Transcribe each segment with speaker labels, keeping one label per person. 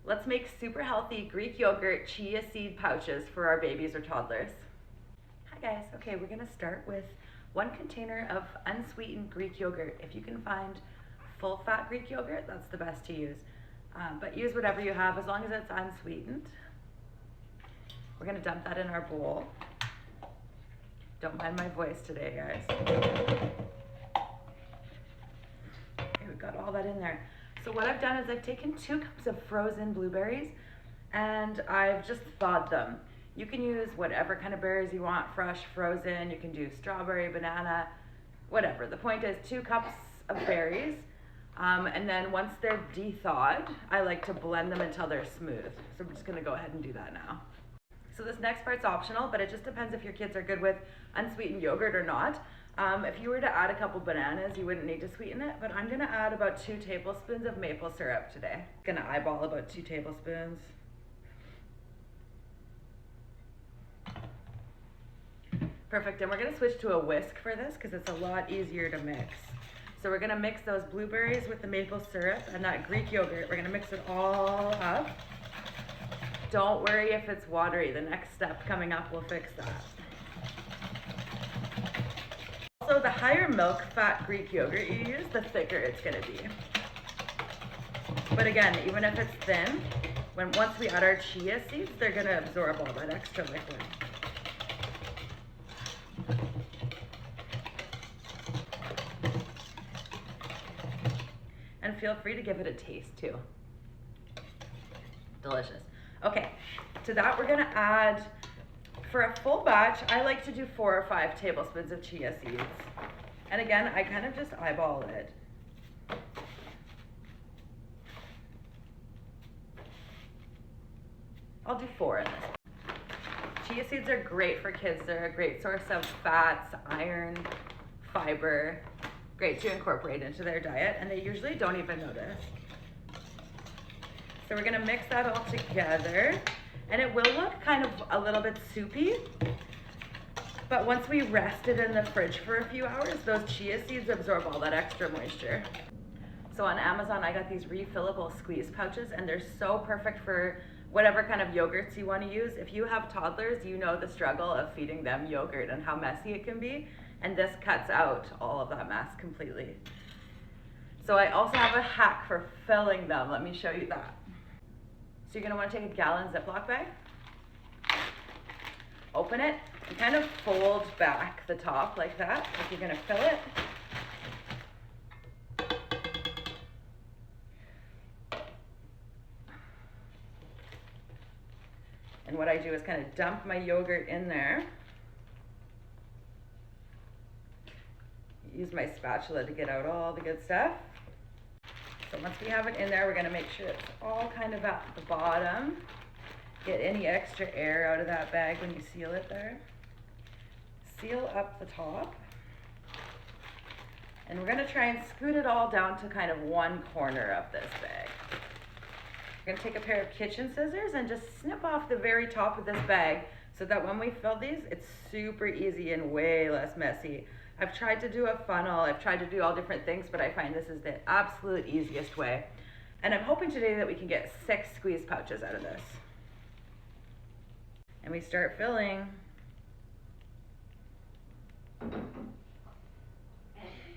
Speaker 1: Let's make super healthy Greek yogurt chia seed pouches for our babies or toddlers. Hi guys, okay, we're gonna start with 1 container of unsweetened Greek yogurt. If you can find full fat Greek yogurt, that's the best to use. But use whatever you have as long as it's unsweetened. We're gonna dump that in our bowl. Don't mind my voice today, guys. Okay, we've got all that in there. So what I've done is I've taken 2 cups of frozen blueberries and I've just thawed them. You can use whatever kind of berries you want, fresh, frozen. You can do strawberry, banana, whatever. The point is 2 cups of berries. And then once they're de-thawed, I like to blend them until they're smooth. So I'm just gonna go ahead and do that now. So this next part's optional, but it just depends if your kids are good with unsweetened yogurt or not. If you were to add a couple bananas, you wouldn't need to sweeten it, but I'm gonna add about 2 tablespoons of maple syrup today. I'm gonna eyeball about 2 tablespoons. Perfect, and we're gonna switch to a whisk for this because it's a lot easier to mix. So we're gonna mix those blueberries with the maple syrup and that Greek yogurt. We're gonna mix it all up. Don't worry if it's watery. The next step coming up will fix that. Also, the higher milk fat Greek yogurt you use, the thicker it's gonna be. But again, even if it's thin, once we add our chia seeds, they're gonna absorb all that extra liquid. And feel free to give it a taste too. Delicious. Okay, to that we're gonna add, for a full batch, I like to do 4 or 5 tablespoons of chia seeds. And again, I kind of just eyeball it. I'll do 4 in this. Chia seeds are great for kids. They're a great source of fats, iron, fiber. Great to incorporate into their diet, and they usually don't even notice. So we're gonna mix that all together, and it will look kind of a little bit soupy, but once we rest it in the fridge for a few hours, those chia seeds absorb all that extra moisture. So on Amazon, I got these refillable squeeze pouches, and they're so perfect for whatever kind of yogurts you wanna use. If you have toddlers, you know the struggle of feeding them yogurt and how messy it can be, and this cuts out all of that mess completely. So I also have a hack for filling them. Let me show you that. So you're gonna wanna take a gallon Ziploc bag, open it, and kind of fold back the top like that, like you're gonna fill it. And what I do is kind of dump my yogurt in there. Use my spatula to get out all the good stuff. So once we have it in there, we're gonna make sure it's all kind of at the bottom. Get any extra air out of that bag when you seal it there. Seal up the top. And we're gonna try and scoot it all down to kind of one corner of this bag. We're gonna take a pair of kitchen scissors and just snip off the very top of this bag so that when we fill these, it's super easy and way less messy. I've tried to do a funnel, I've tried to do all different things, but I find this is the absolute easiest way. And I'm hoping today that we can get 6 squeeze pouches out of this. And we start filling.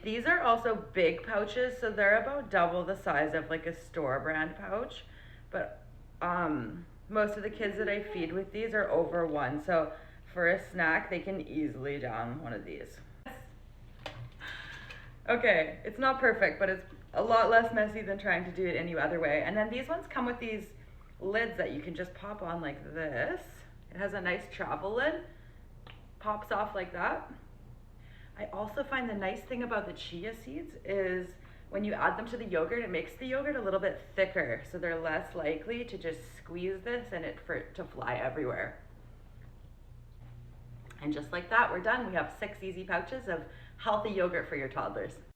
Speaker 1: These are also big pouches, so they're about double the size of like a store brand pouch. But most of the kids that I feed with these are over 1. So for a snack, they can easily down one of these. Okay, it's not perfect, but it's a lot less messy than trying to do it any other way. And then these ones come with these lids that you can just pop on like this. It has a nice travel lid, pops off like that. I also find the nice thing about the chia seeds is when you add them to the yogurt, it makes the yogurt a little bit thicker, so they're less likely to just squeeze this and for it to fly everywhere. And just like that, we're done. We have 6 easy pouches of healthy yogurt for your toddlers.